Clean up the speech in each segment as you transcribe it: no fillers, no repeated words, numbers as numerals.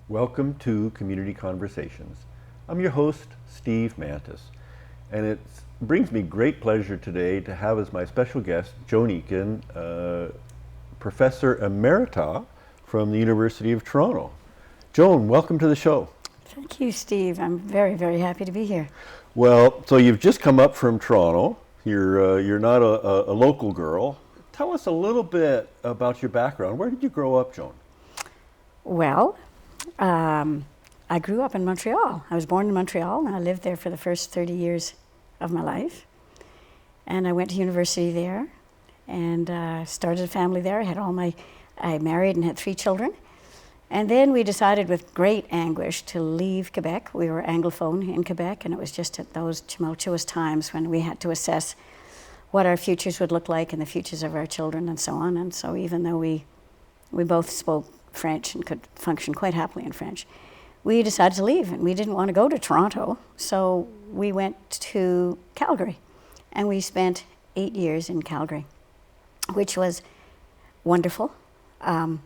Welcome to Community Conversations. I'm your host, Steve Mantis, and it brings me great pleasure today to have as my special guest Joan Eakin, Professor Emerita from the University of Toronto. Joan, welcome to the show. Thank you, Steve. I'm very, very happy to be here. Well, so you've just come up from Toronto. You're not a local girl. Tell us a little bit about your background. Where did you grow up, Joan? Well, I grew up in Montreal. I was born in Montreal, and I lived there for the first 30 years of my life. And I went to university there, and started a family there. I married and had 3 children. And then we decided with great anguish to leave Quebec. We were Anglophone in Quebec, and it was just at those tumultuous times when we had to assess what our futures would look like and the futures of our children and so on. And so even though we both spoke French and could function quite happily in French, we decided to leave, and we didn't want to go to Toronto. So we went to Calgary, and we spent 8 years in Calgary, which was wonderful.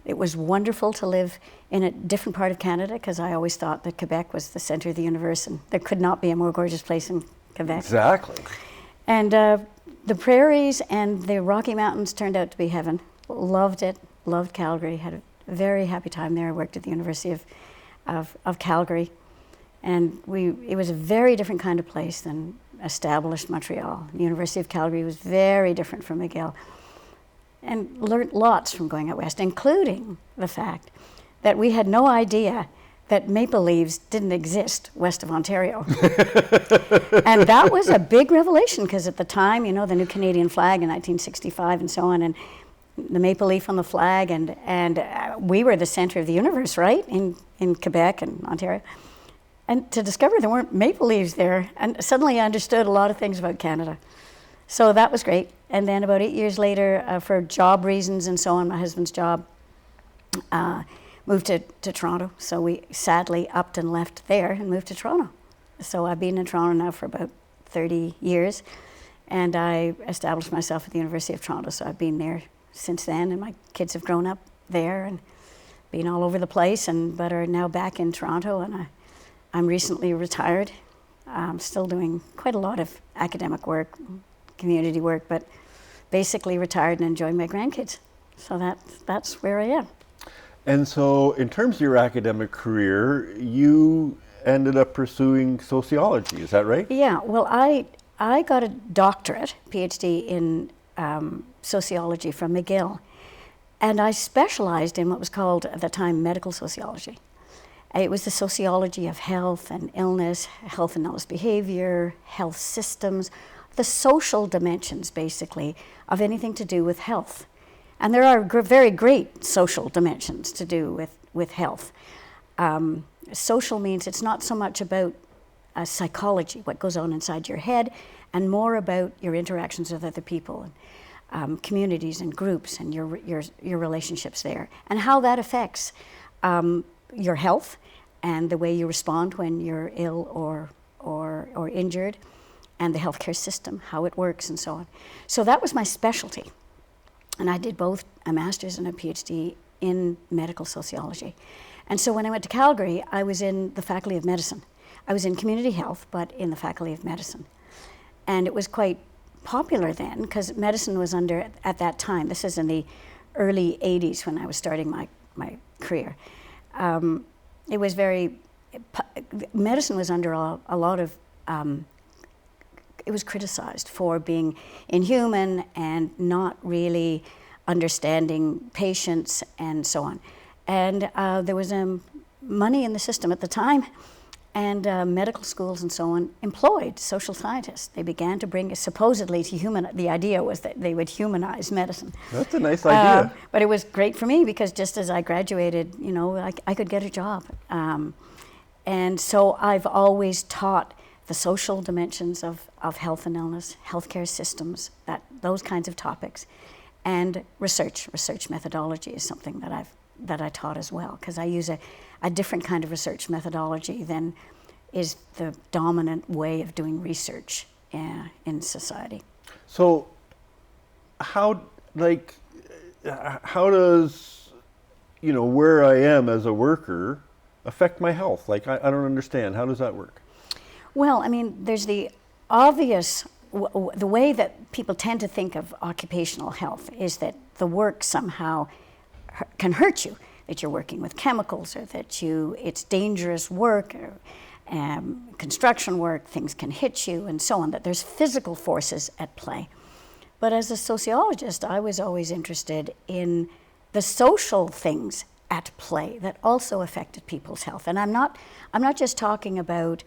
It was wonderful to live in a different part of Canada, because I always thought that Quebec was the center of the universe, and there could not be a more gorgeous place in Quebec. Exactly. And the prairies and the Rocky Mountains turned out to be heaven. Loved it, loved Calgary, had a very happy time there. I worked at the University of Calgary, and it was a very different kind of place than established Montreal. The University of Calgary was very different from McGill, and learned lots from going out west, including the fact that we had no idea that maple leaves didn't exist west of Ontario. And that was a big revelation, because at the time, the new Canadian flag in 1965 and so on, and the maple leaf on the flag, and we were the center of the universe, right, in Quebec and Ontario. And to discover there weren't maple leaves there, and suddenly I understood a lot of things about Canada. So that was great. And then about 8 years later, for job reasons and so on, my husband's job, moved to Toronto. So we sadly upped and left there and moved to Toronto. So I've been in Toronto now for about 30 years, and I established myself at the University of Toronto. So I've been there since then, and my kids have grown up there and been all over the place, but are now back in Toronto. And I'm recently retired. I'm still doing quite a lot of academic work, community work, but basically retired and enjoying my grandkids. So that's where I am. And so in terms of your academic career, you ended up pursuing sociology, is that right? Yeah, well, I got a doctorate, PhD in sociology from McGill, and I specialized in what was called at the time medical sociology. It was the sociology of health and illness, health and illness behavior, health systems, the social dimensions, basically, of anything to do with health. And there are very great social dimensions to do with health. Social means it's not so much about psychology, what goes on inside your head, and more about your interactions with other people, and communities and groups, and your relationships there, and how that affects your health and the way you respond when you're ill or injured, and the healthcare system, how it works, and so on. So that was my specialty. And I did both a master's and a PhD in medical sociology. And so when I went to Calgary, I was in the Faculty of Medicine. I was in community health, but in the Faculty of Medicine. And it was quite popular then, because medicine was under, at that time, this is in the early 80s when I was starting my career. It was medicine was under a lot of, it was criticized for being inhuman and not really understanding patients and so on. And there was money in the system at the time, and medical schools and so on employed social scientists. They began to bring, supposedly the idea was that they would humanize medicine. That's a nice idea. But it was great for me, because just as I graduated, I could get a job. And so I've always taught the social dimensions of health and illness, healthcare systems, those kinds of topics, and research methodology is something that I taught as well, because I use a different kind of research methodology than is the dominant way of doing research in society. So how does, where I am as a worker affect my health? Like, I don't understand. How does that work? Well, I mean, there's the obvious, the way that people tend to think of occupational health is that the work somehow can hurt you, that you're working with chemicals, or that it's dangerous work, or construction work, things can hit you, and so on, that there's physical forces at play. But as a sociologist, I was always interested in the social things at play that also affected people's health. And I'm not just talking about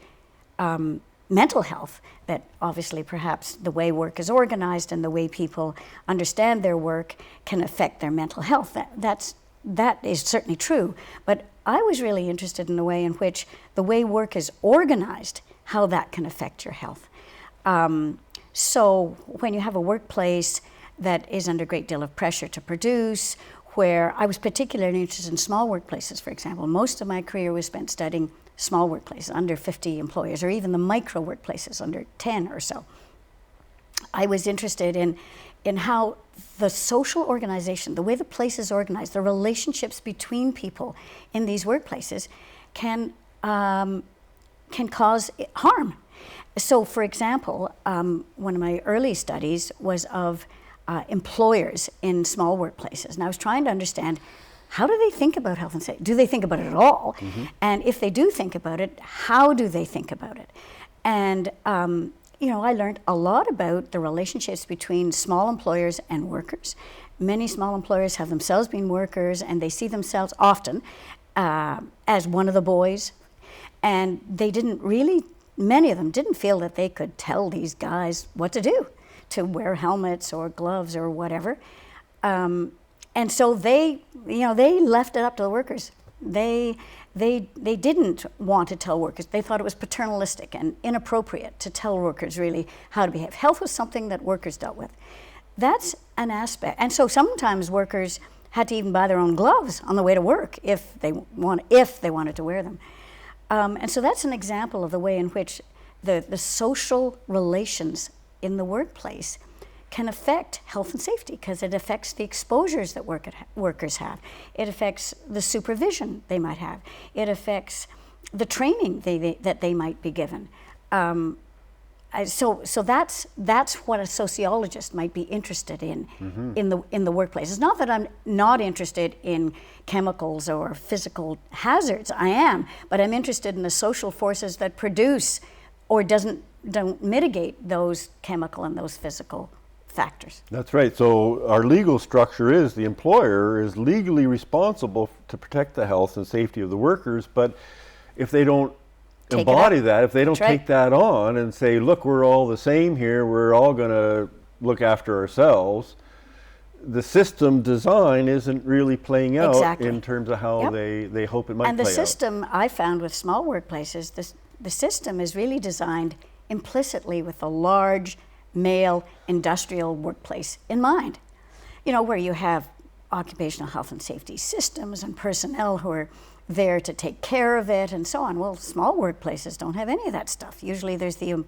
mental health, that obviously perhaps the way work is organized and the way people understand their work can affect their mental health. That is certainly true. But I was really interested in the way in which the way work is organized, how that can affect your health. So when you have a workplace that is under a great deal of pressure to produce, where I was particularly interested in small workplaces, for example. Most of my career was spent studying small workplaces, under 50 employees, or even the micro workplaces, under 10 or so. I was interested in how the social organization, the way the place is organized, the relationships between people in these workplaces can cause harm. So, for example, one of my early studies was of employers in small workplaces. And I was trying to understand, how do they think about health and safety? Do they think about it at all? Mm-hmm. And if they do think about it, how do they think about it? And, I learned a lot about the relationships between small employers and workers. Many small employers have themselves been workers, and they see themselves often as one of the boys. And many of them didn't feel that they could tell these guys what to do, to wear helmets or gloves or whatever. And so they left it up to the workers. They didn't want to tell workers. They thought it was paternalistic and inappropriate to tell workers really how to behave. Health was something that workers dealt with. That's an aspect. And so sometimes workers had to even buy their own gloves on the way to work if they wanted to wear them. And so that's an example of the way in which the social relations in the workplace can affect health and safety, because it affects the exposures that workers have. It affects the supervision they might have. It affects the training that they might be given. So that's what a sociologist might be interested in, mm-hmm. in the workplace. It's not that I'm not interested in chemicals or physical hazards. I am, but I'm interested in the social forces that produce or don't mitigate those chemical and those physical factors. That's right. So our legal structure is the employer is legally responsible to protect the health and safety of the workers, but if they don't embody that, if they don't take that on and say, look, we're all the same here, we're all going to look after ourselves, the system design isn't really playing out in terms of how they hope it might play out. And the system, I found with small workplaces, the system is really designed implicitly with a large male industrial workplace in mind. Where you have occupational health and safety systems and personnel who are there to take care of it and so on. Well, small workplaces don't have any of that stuff. Usually there's the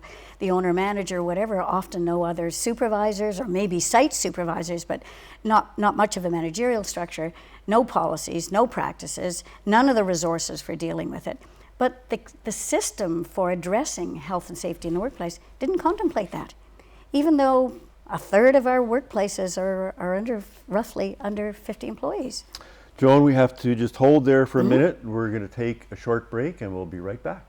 owner, manager, whatever, often no other supervisors, or maybe site supervisors, but not much of a managerial structure, no policies, no practices, none of the resources for dealing with it. But the system for addressing health and safety in the workplace didn't contemplate that, even though a third of our workplaces are roughly under 50 employees. Joan, we have to just hold there for a minute. We're going to take a short break and we'll be right back.